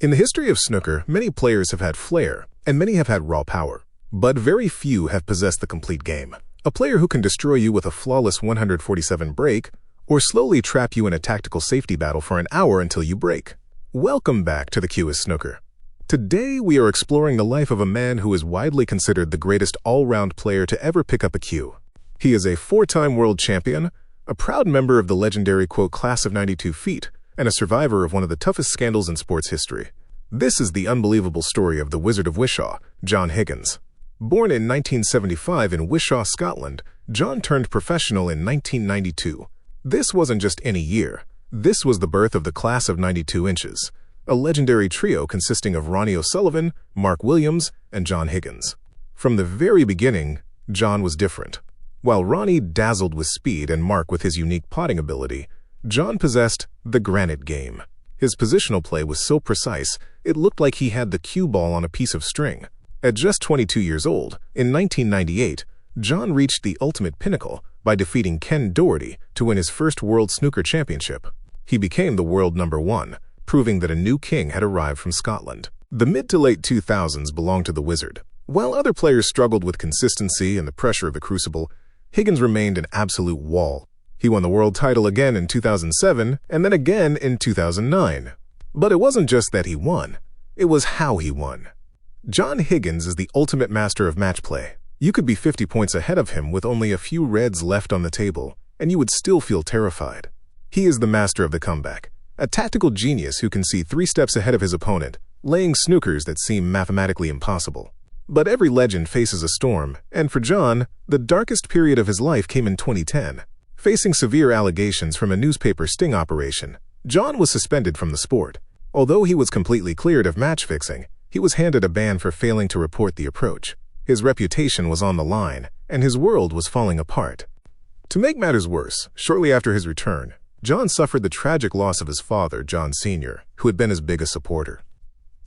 In the history of snooker, many players have had flair, and many have had raw power. But very few have possessed the complete game. A player who can destroy you with a flawless 147 break, or slowly trap you in a tactical safety battle for an hour until you break. Welcome back to the Cueist Snooker. Today we are exploring the life of a man who is widely considered the greatest all-round player to ever pick up a cue. He is a four-time world champion, a proud member of the legendary class of 92 feet, and a survivor of one of the toughest scandals in sports history. This is the unbelievable story of the Wizard of Wishaw, John Higgins. Born in 1975 in Wishaw, Scotland, John turned professional in 1992. This wasn't just any year. This was the birth of the class of 92 inches, a legendary trio consisting of Ronnie O'Sullivan, Mark Williams, and John Higgins. From the very beginning, John was different. While Ronnie dazzled with speed and Mark with his unique potting ability, John possessed the Granite Game. His positional play was so precise, it looked like he had the cue ball on a piece of string. At just 22 years old, in 1998, John reached the ultimate pinnacle by defeating Ken Doherty to win his first World Snooker Championship. He became the world #1, proving that a new king had arrived from Scotland. The mid to late 2000s belonged to the Wizard. While other players struggled with consistency and the pressure of the Crucible, Higgins remained an absolute wall. He won the world title again in 2007 and then again in 2009. But it wasn't just that he won, it was how he won. John Higgins is the ultimate master of match play. You could be 50 points ahead of him with only a few reds left on the table, and you would still feel terrified. He is the master of the comeback, a tactical genius who can see 3 steps ahead of his opponent, laying snookers that seem mathematically impossible. But every legend faces a storm, and for John, the darkest period of his life came in 2010. Facing severe allegations from a newspaper sting operation, John was suspended from the sport. Although he was completely cleared of match fixing, he was handed a ban for failing to report the approach. His reputation was on the line, and his world was falling apart. To make matters worse, shortly after his return, John suffered the tragic loss of his father, John Sr., who had been his biggest supporter.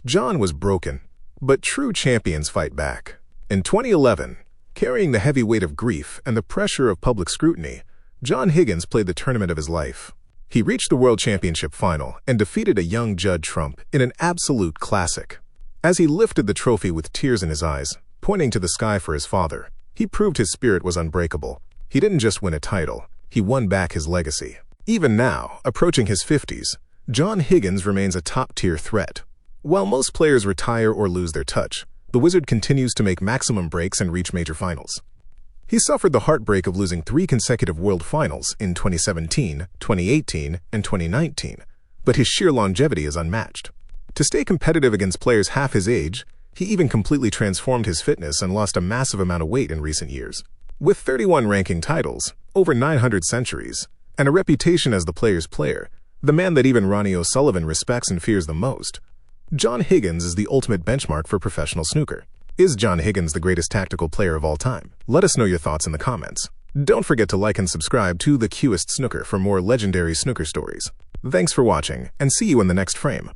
John was broken, but true champions fight back. In 2011, carrying the heavy weight of grief and the pressure of public scrutiny, John Higgins played the tournament of his life. He reached the World Championship final and defeated a young Judd Trump in an absolute classic. As he lifted the trophy with tears in his eyes, pointing to the sky for his father, he proved his spirit was unbreakable. He didn't just win a title, he won back his legacy. Even now, approaching his 50s, John Higgins remains a top-tier threat. While most players retire or lose their touch, the Wizard continues to make maximum breaks and reach major finals. He suffered the heartbreak of losing 3 consecutive World Finals in 2017, 2018, and 2019, but his sheer longevity is unmatched. To stay competitive against players half his age, he even completely transformed his fitness and lost a massive amount of weight in recent years. With 31 ranking titles, over 900 centuries, and a reputation as the player's player, the man that even Ronnie O'Sullivan respects and fears the most, John Higgins is the ultimate benchmark for professional snooker. Is John Higgins the greatest tactical player of all time? Let us know your thoughts in the comments. Don't forget to like and subscribe to the Cueist Snooker for more legendary snooker stories. Thanks for watching, and see you in the next frame.